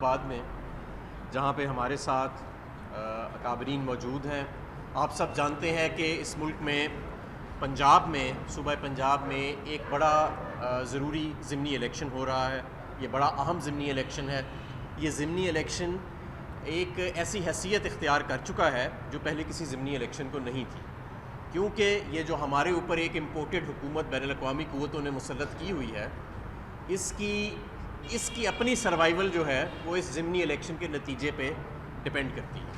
بعد میں جہاں پہ ہمارے ساتھ اکابرین موجود ہیں. آپ سب جانتے ہیں کہ اس ملک میں پنجاب میں صوبہ پنجاب میں ایک بڑا ضروری ضمنی الیکشن ہو رہا ہے. یہ بڑا اہم ضمنی الیکشن ہے. یہ ضمنی الیکشن ایک ایسی حیثیت اختیار کر چکا ہے جو پہلے کسی ضمنی الیکشن کو نہیں تھی، کیونکہ یہ جو ہمارے اوپر ایک امپورٹڈ حکومت بین الاقوامی قوتوں نے مسلط کی ہوئی ہے، اس کی اپنی سروائیول جو ہے وہ اس ضمنی الیکشن کے نتیجے پہ ڈپینڈ کرتی ہے.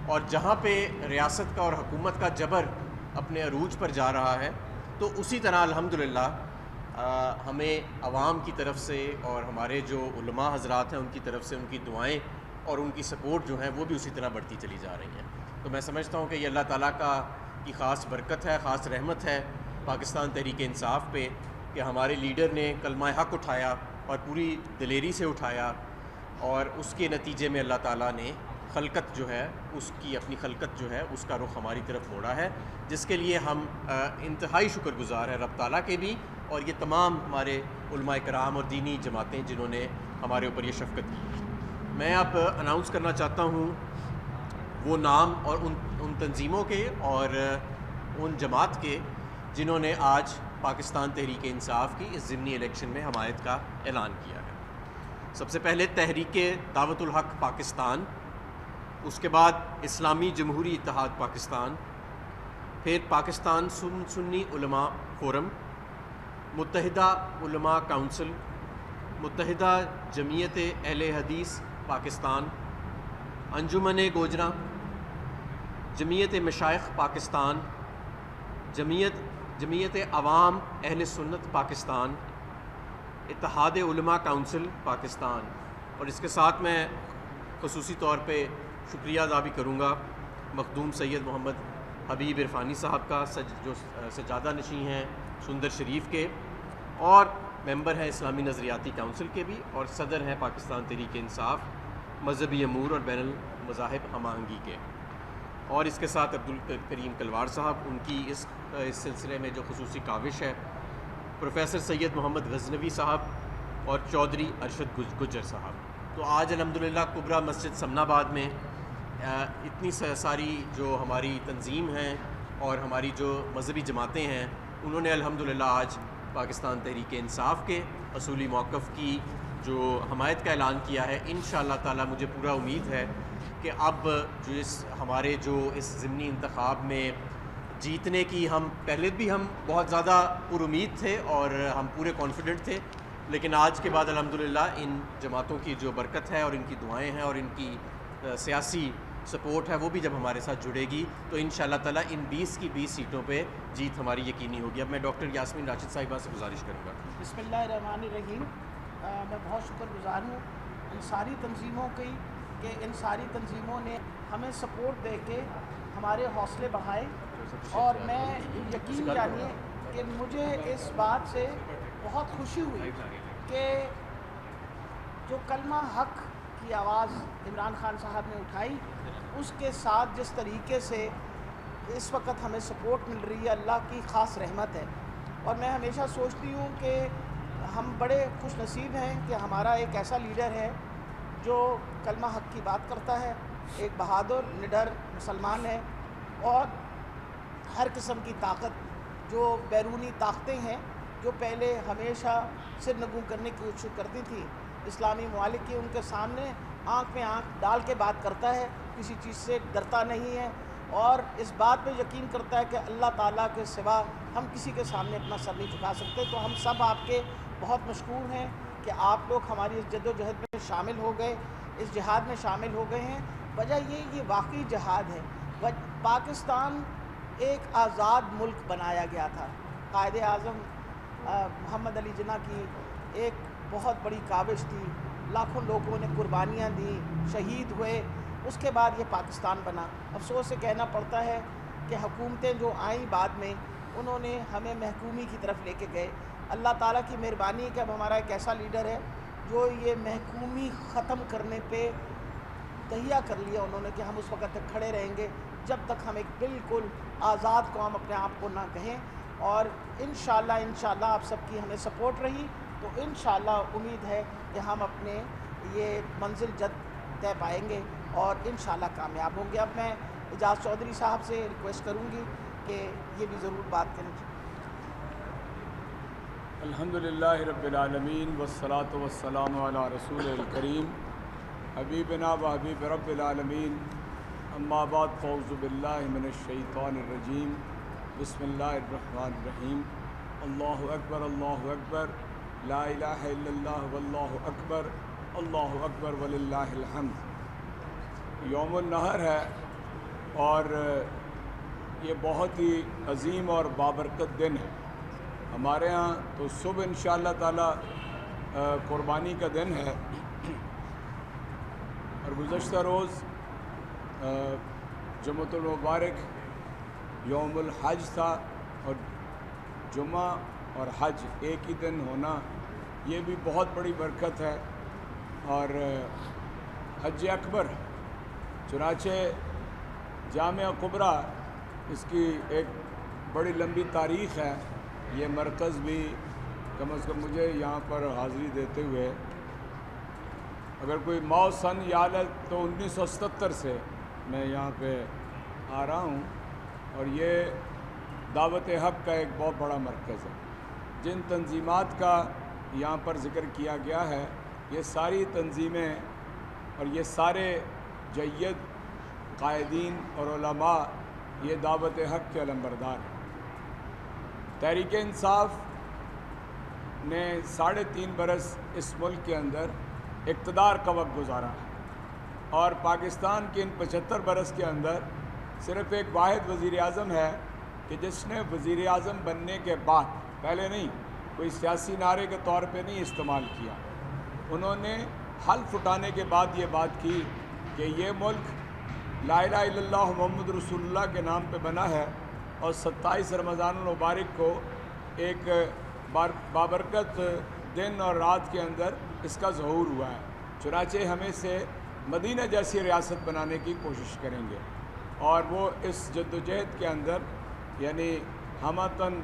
اور جہاں پہ ریاست کا اور حکومت کا جبر اپنے عروج پر جا رہا ہے، تو اسی طرح الحمدللہ ہمیں عوام کی طرف سے اور ہمارے جو علماء حضرات ہیں ان کی طرف سے ان کی دعائیں اور ان کی سپورٹ جو ہیں وہ بھی اسی طرح بڑھتی چلی جا رہی ہیں. تو میں سمجھتا ہوں کہ یہ اللہ تعالیٰ کی خاص برکت ہے، خاص رحمت ہے پاکستان تحریک انصاف پہ کہ ہمارے لیڈر نے کلمہ حق اٹھایا اور پوری دلیری سے اٹھایا، اور اس کے نتیجے میں اللہ تعالیٰ نے خلقت جو ہے اس کی اپنی خلقت جو ہے اس کا رخ ہماری طرف موڑا ہے، جس کے لیے ہم انتہائی شکر گزار ہیں رب تعالیٰ کے بھی، اور یہ تمام ہمارے علماء کرام اور دینی جماعتیں جنہوں نے ہمارے اوپر یہ شفقت کی. میں اب اناؤنس کرنا چاہتا ہوں وہ نام اور ان تنظیموں کے اور ان جماعت کے جنہوں نے آج پاکستان تحریک انصاف کی اس ضمنی الیکشن میں حمایت کا اعلان کیا ہے. سب سے پہلے تحریک دعوت الحق پاکستان، اس کے بعد اسلامی جمہوری اتحاد پاکستان، پھر پاکستان سنی علماء فورم، متحدہ علماء کونسل، متحدہ جمعیت اہل حدیث پاکستان، انجمن گوجراں، جمعیت مشائخ پاکستان، جمعیت عوام اہل سنت پاکستان، اتحاد علماء کونسل پاکستان. اور اس کے ساتھ میں خصوصی طور پہ شکریہ ادا بھی کروں گا مخدوم سید محمد حبیب عرفانی صاحب کا، جو سجادہ نشین ہیں سندر شریف کے، اور ممبر ہیں اسلامی نظریاتی کونسل کے بھی، اور صدر ہیں پاکستان تحریک انصاف مذہبی امور اور بین المذاہب ہم آہنگی کے. اور اس کے ساتھ عبدالکریم کلوار صاحب، ان کی اس سلسلے میں جو خصوصی کاوش ہے، پروفیسر سید محمد غزنوی صاحب اور چودھری ارشد گجر صاحب. تو آج الحمدللہ کبرا مسجد سمنا آباد میں اتنی ساری جو ہماری تنظیم ہیں اور ہماری جو مذہبی جماعتیں ہیں، انہوں نے الحمدللہ آج پاکستان تحریک انصاف کے اصولی موقف کی جو حمایت کا اعلان کیا ہے. انشاءاللہ تعالی مجھے پورا امید ہے کہ اب جو ہمارے جو اس ضمنی انتخاب میں جیتنے کی پہلے بھی ہم بہت زیادہ پر امید تھے اور ہم پورے کانفیڈنٹ تھے، لیکن آج کے بعد الحمدللہ ان جماعتوں کی جو برکت ہے اور ان کی دعائیں ہیں اور ان کی سیاسی سپورٹ ہے وہ بھی جب ہمارے ساتھ جڑے گی تو انشاءاللہ تعالی ان 20 کی 20 سیٹوں پہ جیت ہماری یقینی ہوگی. اب میں ڈاکٹر یاسمین راشد صاحبہ سے گزارش کروں گا. بسم اللہ الرحمن الرحیم. میں بہت شکر گزار ہوں ان ساری تنظیموں کی کہ ان ساری تنظیموں نے ہمیں سپورٹ دے کے ہمارے حوصلے بڑھائے، اور میں یقین جانیے کہ مجھے اس بات سے بہت خوشی ہوئی کہ جو کلمہ حق کی آواز عمران خان صاحب نے اٹھائی، اس کے ساتھ جس طریقے سے اس وقت ہمیں سپورٹ مل رہی ہے، اللہ کی خاص رحمت ہے. اور میں ہمیشہ سوچتی ہوں کہ ہم بڑے خوش نصیب ہیں کہ ہمارا ایک ایسا لیڈر ہے جو کلمہ حق کی بات کرتا ہے، ایک بہادر نڈر مسلمان ہے، اور ہر قسم کی طاقت جو بیرونی طاقتیں ہیں جو پہلے ہمیشہ سرنگوں کرنے کی کوشش کرتی تھی اسلامی ممالک کی، ان کے سامنے آنکھ میں آنکھ ڈال کے بات کرتا ہے، کسی چیز سے ڈرتا نہیں ہے، اور اس بات پہ یقین کرتا ہے کہ اللہ تعالیٰ کے سوا ہم کسی کے سامنے اپنا سر نہیں جھکا سکتے. تو ہم سب آپ کے بہت مشکور ہیں کہ آپ لوگ ہماری اس جد و جہد میں شامل ہو گئے، اس جہاد میں شامل ہو گئے ہیں. وجہ یہ واقعی جہاد ہے. پاکستان ایک آزاد ملک بنایا گیا تھا. قائد اعظم محمد علی جناح کی ایک بہت بڑی کاوش تھی، لاکھوں لوگوں نے قربانیاں دیں، شہید ہوئے، اس کے بعد یہ پاکستان بنا. افسوس سے کہنا پڑتا ہے کہ حکومتیں جو آئیں بعد میں انہوں نے ہمیں محکومی کی طرف لے کے گئے. اللہ تعالیٰ کی مہربانی ہے کہ اب ہمارا ایک ایسا لیڈر ہے جو یہ محکومی ختم کرنے پہ تہیہ کر لیا انہوں نے کہ ہم اس وقت تک کھڑے رہیں گے جب تک ہم ایک بالکل آزاد قوم اپنے آپ کو نہ کہیں. اور انشاءاللہ آپ سب کی ہمیں سپورٹ رہی تو انشاءاللہ امید ہے کہ ہم اپنے یہ منزل جد طے پائیں گے اور انشاءاللہ کامیاب ہوں گے۔ اب میں اعجاز چودھری صاحب سے ریکویسٹ کروں گی کہ یہ بھی ضرور بات کریں۔ الحمدللہ رب العالمین والصلاة والسلام علی رسول الکریم حبیبنا و حبیب رب العالمین، اما بعد فاعوذ باللہ من الشیطان الرجیم، بسم اللہ الرحمن الرحیم۔ اللہ اکبر لا الہ الا اللہ واللہ اکبر وللہ الحمد۔ یوم النحر ہے اور یہ بہت ہی عظیم اور بابرکت دن ہے ہمارے ہاں۔ تو صبح انشاءاللہ تعالی قربانی کا دن ہے، اور گزشتہ روز جمعۃ المبارک یوم الحج تھا، اور جمعہ اور حج ایک ہی دن ہونا یہ بھی بہت بڑی برکت ہے۔ اور حج اکبر چنانچہ جامعہ کبریٰ، اس کی ایک بڑی لمبی تاریخ ہے۔ یہ مرکز بھی کم از کم مجھے یہاں پر حاضری دیتے ہوئے اگر کوئی ماؤ سن یاد ہے تو 1977 سے میں یہاں پہ آ رہا ہوں، اور یہ دعوت حق کا ایک بہت بڑا مرکز ہے۔ جن تنظیمات کا یہاں پر ذکر کیا گیا ہے، یہ ساری تنظیمیں اور یہ سارے جید قائدین اور علماء یہ دعوت حق کے علمبردار ہیں۔ تحریک انصاف نے 3.5 برس اس ملک کے اندر اقتدار کا وقت گزارا ہے، اور پاکستان کے ان 75 برس کے اندر صرف ایک واحد وزیر اعظم ہے کہ جس نے وزیر اعظم بننے کے بعد، پہلے نہیں، کوئی سیاسی نعرے کے طور پہ نہیں استعمال کیا، انہوں نے حلف اٹھانے کے بعد یہ بات کی کہ یہ ملک لا الہ الا اللہ محمد رسول اللہ کے نام پہ بنا ہے، اور 27 رمضان المبارک کو ایک بابرکت دن اور رات کے اندر اس کا ظہور ہوا ہے۔ چنانچہ ہم اسے مدینہ جیسی ریاست بنانے کی کوشش کریں گے، اور وہ اس جدوجہد کے اندر یعنی ہمتاً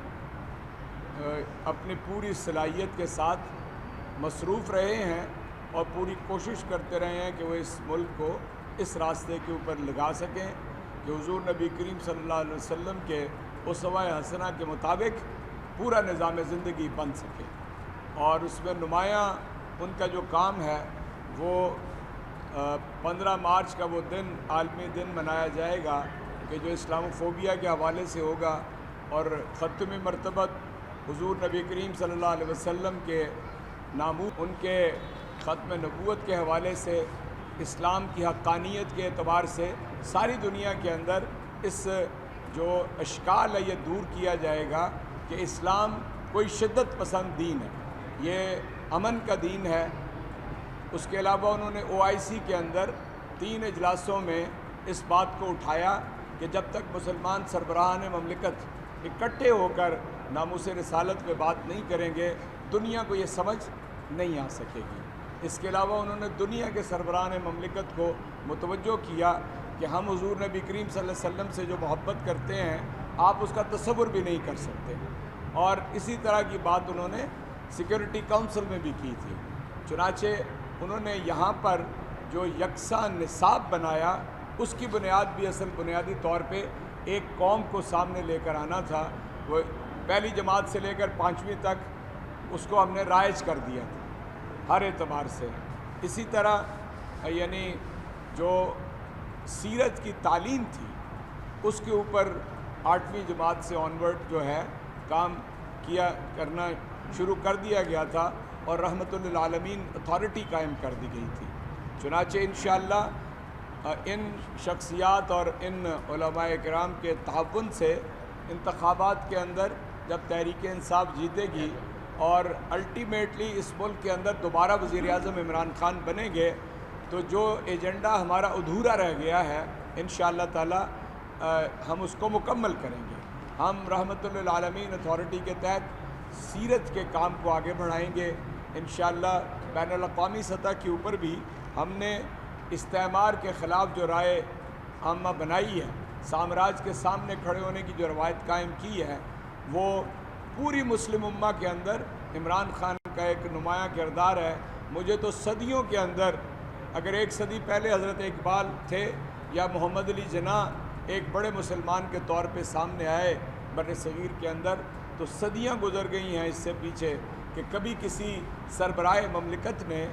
اپنی پوری صلاحیت کے ساتھ مصروف رہے ہیں، اور پوری کوشش کرتے رہے ہیں کہ وہ اس ملک کو اس راستے کے اوپر لگا سکیں کہ حضور نبی کریم صلی اللہ علیہ وسلم کے اسوہ حسنہ کے مطابق پورا نظام زندگی بن سکے۔ اور اس میں نمایاں ان کا جو کام ہے وہ 15 مارچ کا وہ دن عالمی دن منایا جائے گا کہ جو اسلام فوبیا کے حوالے سے ہوگا، اور ختم مرتبت حضور نبی کریم صلی اللہ علیہ وسلم کے ناموس، ان کے ختم نبوت کے حوالے سے، اسلام کی حقانیت کے اعتبار سے ساری دنیا کے اندر اس جو اشکال ہے یہ دور کیا جائے گا کہ اسلام کوئی شدت پسند دین ہے، یہ امن کا دین ہے۔ اس کے علاوہ انہوں نے OIC کے اندر 3 اجلاسوں میں اس بات کو اٹھایا کہ جب تک مسلمان سربراہان مملکت اکٹھے ہو کر ناموس رسالت پہ بات نہیں کریں گے، دنیا کو یہ سمجھ نہیں آ سکے گی۔ اس کے علاوہ انہوں نے دنیا کے سربراہان مملکت کو متوجہ کیا کہ ہم حضور نبی کریم صلی اللہ علیہ وسلم سے جو محبت کرتے ہیں آپ اس کا تصور بھی نہیں کر سکتے، اور اسی طرح کی بات انہوں نے سیکورٹی کونسل میں بھی کی تھی۔ چنانچہ انہوں نے یہاں پر جو یکساں نصاب بنایا، اس کی بنیاد بھی اصل بنیادی طور پہ ایک قوم کو سامنے لے کر آنا تھا۔ وہ پہلی جماعت سے لے کر 5ویں تک اس کو ہم نے رائج کر دیا تھا ہر اعتبار سے۔ اسی طرح یعنی جو سیرت کی تعلیم تھی اس کے اوپر 8ویں جماعت سے آنورڈ جو ہے کام کرنا شروع کر دیا گیا تھا، اور رحمت للعالمین اتھارٹی قائم کر دی گئی تھی۔ چنانچہ انشاءاللہ ان شخصیات اور ان علماء کرام کے تعاون سے انتخابات کے اندر جب تحریک انصاف جیتے گی اور الٹیمیٹلی اس ملک کے اندر دوبارہ وزیر اعظم عمران خان بنیں گے، تو جو ایجنڈا ہمارا ادھورا رہ گیا ہے انشاءاللہ تعالی ہم اس کو مکمل کریں گے۔ ہم رحمت للعالمین اتھارٹی کے تحت سیرت کے کام کو آگے بڑھائیں گے انشاءاللہ۔ بین الاقوامی سطح کے اوپر بھی ہم نے استعمار کے خلاف جو رائے عامہ بنائی ہے، سامراج کے سامنے کھڑے ہونے کی جو روایت قائم کی ہے، وہ پوری مسلم امہ کے اندر عمران خان کا ایک نمایاں کردار ہے مجھے تو صدیوں کے اندر، اگر ایک صدی پہلے حضرت اقبال تھے یا محمد علی جناح ایک بڑے مسلمان کے طور پہ سامنے آئے بر صغیر کے اندر، تو صدیاں گزر گئی ہیں اس سے پیچھے کہ کبھی کسی سربراہ مملکت نے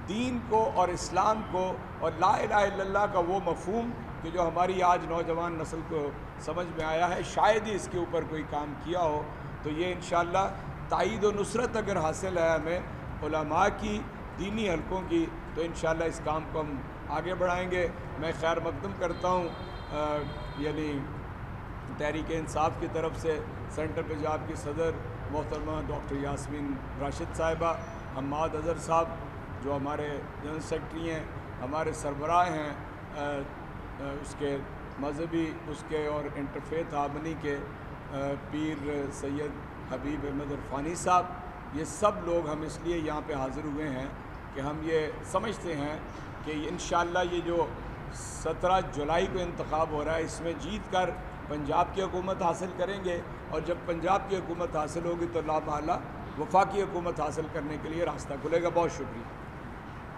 دین کو اور اسلام کو اور لا الہ الا اللہ کا وہ مفہوم کہ جو ہماری آج نوجوان نسل کو سمجھ میں آیا ہے، شاید ہی اس کے اوپر کوئی کام کیا ہو. تو یہ انشاءاللہ تائید و نصرت اگر حاصل ہے ہمیں علماء کی، دینی حلقوں کی، تو انشاءاللہ اس کام کو ہم آگے بڑھائیں گے. میں خیر مقدم کرتا ہوں یعنی تحریک انصاف کی طرف سے سینٹر پنجاب کی صدر محترمہ ڈاکٹر یاسمین راشد صاحبہ، حماد اظہر صاحب جو ہمارے جنرل سیکرٹری ہیں، ہمارے سربراہ ہیں اس کے مذہبی اس کے اور انٹرفیتھ ہارمنی کے پیر سید حبیب احمد عرفانی صاحب، یہ سب لوگ ہم اس لیے یہاں پہ حاضر ہوئے ہیں کہ ہم یہ سمجھتے ہیں کہ انشاءاللہ یہ جو 17 جولائی کو انتخاب ہو رہا ہے، اس میں جیت کر پنجاب کی حکومت حاصل کریں گے، اور جب پنجاب کی حکومت حاصل ہوگی تو لا محالہ وفاقی حکومت حاصل کرنے کے لیے راستہ کھلے گا. بہت شکریہ.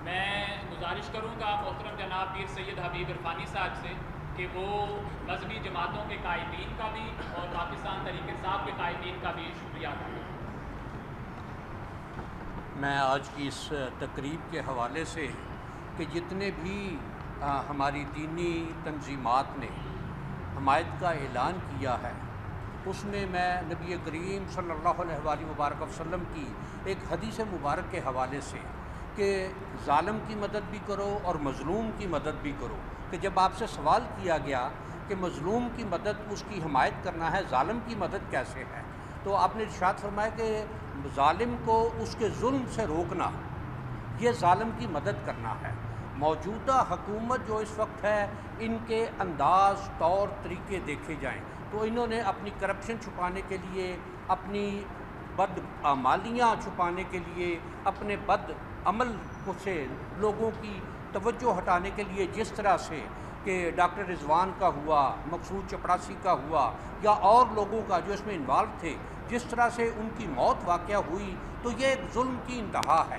میں گزارش کروں گا محترم جناب پیر سید حبیب عرفانی صاحب سے کہ وہ مذہبی جماعتوں کے قائدین کا بھی اور پاکستان تحریک انصاف کے قائدین کا بھی شکریہ ادا کروں. میں آج کی اس تقریب کے حوالے سے کہ جتنے بھی ہماری دینی تنظیمات نے حمایت کا اعلان کیا ہے، اس میں میں نبی کریم صلی اللہ علیہ وآلہ وبارک وسلم کی ایک حدیث مبارک کے حوالے سے کہ ظالم کی مدد بھی کرو اور مظلوم کی مدد بھی کرو، کہ جب آپ سے سوال کیا گیا کہ مظلوم کی مدد اس کی حمایت کرنا ہے، ظالم کی مدد کیسے ہے، تو آپ نے ارشاد فرمایا کہ ظالم کو اس کے ظلم سے روکنا یہ ظالم کی مدد کرنا ہے. موجودہ حکومت جو اس وقت ہے، ان کے انداز، طور طریقے دیکھے جائیں تو انہوں نے اپنی کرپشن چھپانے کے لیے، اپنی بدعمالیاں چھپانے کے لیے، اپنے بد عمل سے لوگوں کی توجہ ہٹانے کے لیے جس طرح سے کہ ڈاکٹر رضوان کا ہوا، مقصود چپڑاسی کا ہوا، یا اور لوگوں کا جو اس میں انوالو تھے، جس طرح سے ان کی موت واقعہ ہوئی، تو یہ ایک ظلم کی انتہا ہے.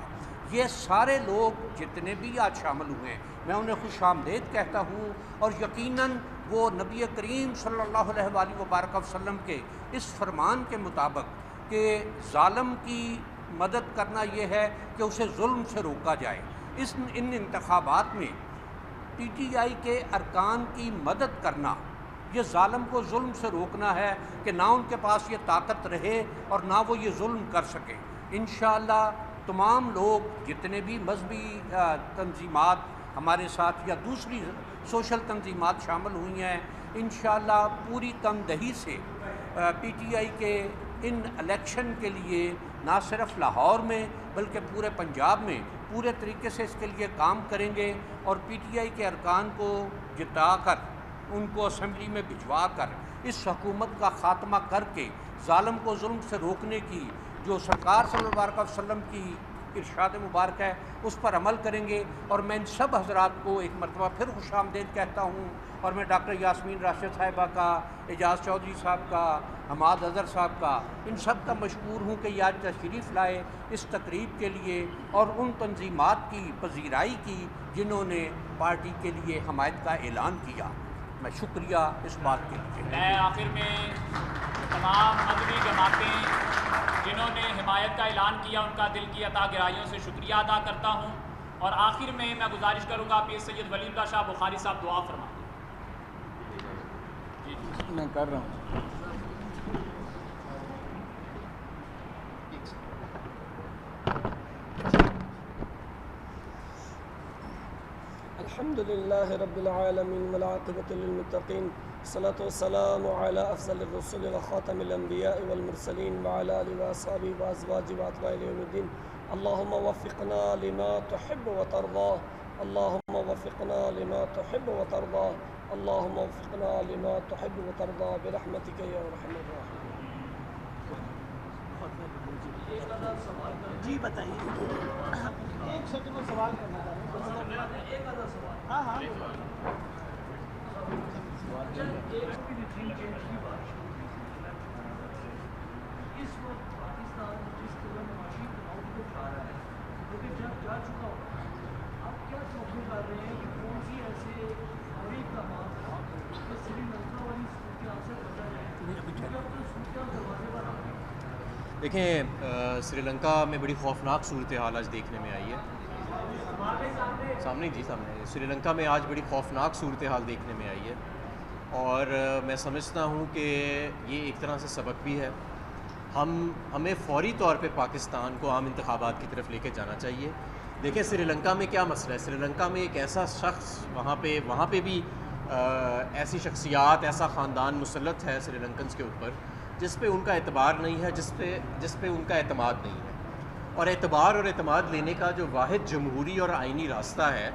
یہ سارے لوگ جتنے بھی آج شامل ہوئے ہیں، میں انہیں خوش آمدید کہتا ہوں، اور یقیناً وہ نبی کریم صلی اللہ علیہ وآلہ وبارک وسلم کے اس فرمان کے مطابق کہ ظالم کی مدد کرنا یہ ہے کہ اسے ظلم سے روکا جائے. ان انتخابات میں پی ٹی آئی کے ارکان کی مدد کرنا یہ ظالم کو ظلم سے روکنا ہے کہ نہ ان کے پاس یہ طاقت رہے اور نہ وہ یہ ظلم کر سکیں. انشاءاللہ تمام لوگ جتنے بھی مذہبی تنظیمات ہمارے ساتھ یا دوسری سوشل تنظیمات شامل ہوئی ہیں، انشاءاللہ پوری تندہی سے پی ٹی آئی کے ان الیکشن کے لیے نہ صرف لاہور میں بلکہ پورے پنجاب میں پورے طریقے سے اس کے لیے کام کریں گے، اور پی ٹی آئی کے ارکان کو جتا کر ان کو اسمبلی میں بھجوا کر اس حکومت کا خاتمہ کر کے ظالم کو ظلم سے روکنے کی جو سرکار صلی اللہ علیہ وسلم کی ارشاد مبارک ہے اس پر عمل کریں گے. اور میں ان سب حضرات کو ایک مرتبہ پھر خوش آمدید کہتا ہوں، اور میں ڈاکٹر یاسمین راشد صاحبہ کا، اعجاز چودھری صاحب کا، حماد اظہر صاحب کا، ان سب کا مشکور ہوں کہ یہ آج تشریف لائے اس تقریب کے لیے، اور ان تنظیمات کی پذیرائی کی جنہوں نے پارٹی کے لیے حمایت کا اعلان کیا. میں شکریہ اس بات کے لیے. میں آخر میں تمام مذہبی جماعتیں جنہوں نے حمایت کا اعلان کیا ان کا دل کی عطا گرائیوں سے شکریہ ادا کرتا ہوں، اور آخر میں گزارش کروں گا پیر سید ولی اللہ شاہ بخاری صاحب دعا فرمائیں. میں کر رہا ہوں. الحمد لله رب العالمين والعاقبة للمتقين، الصلاة والسلام على أفضل الرسل وخاتم الأنبياء والمرسلين وعلى آله وأصحابه وأزواجه وأتباعه إلى يوم الدين. اللهم وفقنا لما تحب وترضى، اللهم وفقنا لما تحب وترضى، اللهم وفقنا لما تحب وترضى برحمتك يا أرحم الراحمين. جی بتائیے. ایک سیکنڈ میں سوال کرنا چاہوں گا. ہاں ہاں اس وقت پاکستان جس طرح معاشی تناؤ کو کھا رہا ہے، لیکن جب جا چکا ہوگا آپ کیا توقع کر رہے ہیں کہ کون سی ایسے بڑے اقدامات ہیں کہ سری لنکا والی صورتحال سے بچا جائے کیونکہ اب تو صورتحال دروازے پر آ گئی. دیکھیں سری لنکا میں بڑی خوفناک صورتحال آج دیکھنے میں آئی ہے. سامنے سری لنکا میں آج بڑی خوفناک صورتحال دیکھنے میں آئی ہے اور میں سمجھتا ہوں کہ یہ ایک طرح سے سبق بھی ہے. ہمیں فوری طور پہ پاکستان کو عام انتخابات کی طرف لے کے جانا چاہیے. دیکھیں سری لنکا میں کیا مسئلہ ہے. سری لنکا میں ایک ایسا شخص وہاں پہ بھی ایسی شخصیات ایسا خاندان مسلط ہے سری لنکنز کے اوپر جس پہ ان کا اعتبار نہیں ہے, جس پہ ان کا اعتماد نہیں ہے. اور اعتماد لینے کا جو واحد جمہوری اور آئینی راستہ ہے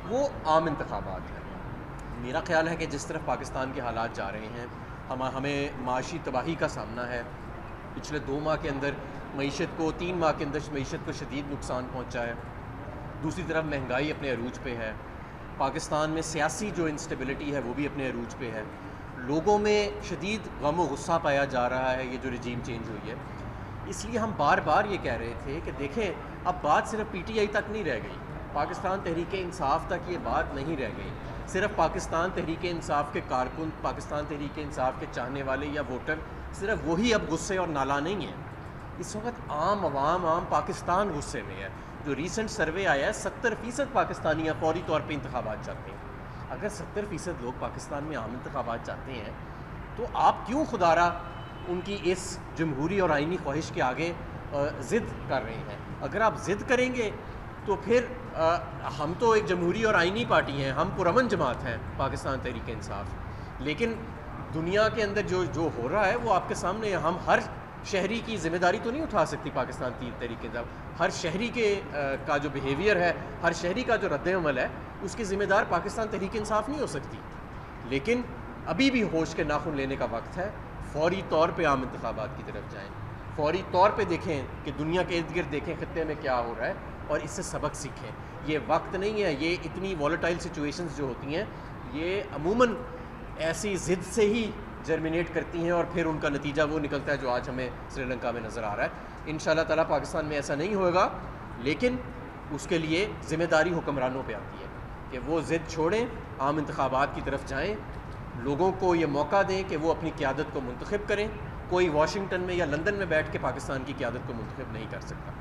وہ عام انتخابات ہے. میرا خیال ہے کہ جس طرف پاکستان کے حالات جا رہے ہیں ہمیں معاشی تباہی کا سامنا ہے. پچھلے 2 ماہ کے اندر 3 ماہ کے اندر معیشت کو شدید نقصان پہنچا ہے. دوسری طرف مہنگائی اپنے عروج پہ ہے. پاکستان میں سیاسی جو انسٹیبلٹی ہے وہ بھی اپنے عروج پہ ہے. لوگوں میں شدید غم و غصہ پایا جا رہا ہے یہ جو رجیم چینج ہوئی ہے. اس لیے ہم بار بار یہ کہہ رہے تھے کہ دیکھیں اب بات صرف پی ٹی آئی تک نہیں رہ گئی, پاکستان تحریک انصاف تک یہ بات نہیں رہ گئی. صرف پاکستان تحریک انصاف کے کارکن, پاکستان تحریک انصاف کے چاہنے والے یا ووٹر صرف وہی اب غصے اور نالاں نہیں ہیں. اس وقت عام پاکستان غصے میں ہے. جو ریسنٹ سروے آیا ہے 70% پاکستانی فوری طور پہ انتخابات چاہتے ہیں. اگر 70% لوگ پاکستان میں عام انتخابات چاہتے ہیں تو آپ کیوں خدارہ ان کی اس جمہوری اور آئینی خواہش کے آگے ضد کر رہے ہیں؟ اگر آپ ضد کریں گے تو پھر ہم تو ایک جمہوری اور آئینی پارٹی ہیں, ہم پرامن جماعت ہیں پاکستان تحریک انصاف, لیکن دنیا کے اندر جو ہو رہا ہے وہ آپ کے سامنے ہے. ہم ہر شہری کی ذمہ داری تو نہیں اٹھا سکتی پاکستان تحریک انصاف. ہر شہری کا جو بیہیویئر ہے, ہر شہری کا جو رد عمل ہے اس کی ذمہ دار پاکستان تحریک انصاف نہیں ہو سکتی. لیکن ابھی بھی ہوش کے ناخن لینے کا وقت ہے. فوری طور پہ عام انتخابات کی طرف جائیں, فوری طور پہ دیکھیں کہ دنیا کے ارد گرد دیکھیں خطے میں کیا ہو رہا ہے اور اس سے سبق سیکھیں. یہ وقت نہیں ہے. یہ اتنی والیٹائل سچویشنز جو ہوتی ہیں یہ عموماً ایسی ضد سے ہی جرمینیٹ کرتی ہیں اور پھر ان کا نتیجہ وہ نکلتا ہے جو آج ہمیں سری لنکا میں نظر آ رہا ہے. انشاءاللہ تعالیٰ پاکستان میں ایسا نہیں ہوگا, لیکن اس کے لیے ذمہ داری حکمرانوں پہ آتی ہے کہ وہ ضد چھوڑیں, عام انتخابات کی طرف جائیں, لوگوں کو یہ موقع دیں کہ وہ اپنی قیادت کو منتخب کریں. کوئی واشنگٹن میں یا لندن میں بیٹھ کے پاکستان کی قیادت کو منتخب نہیں کر سکتا.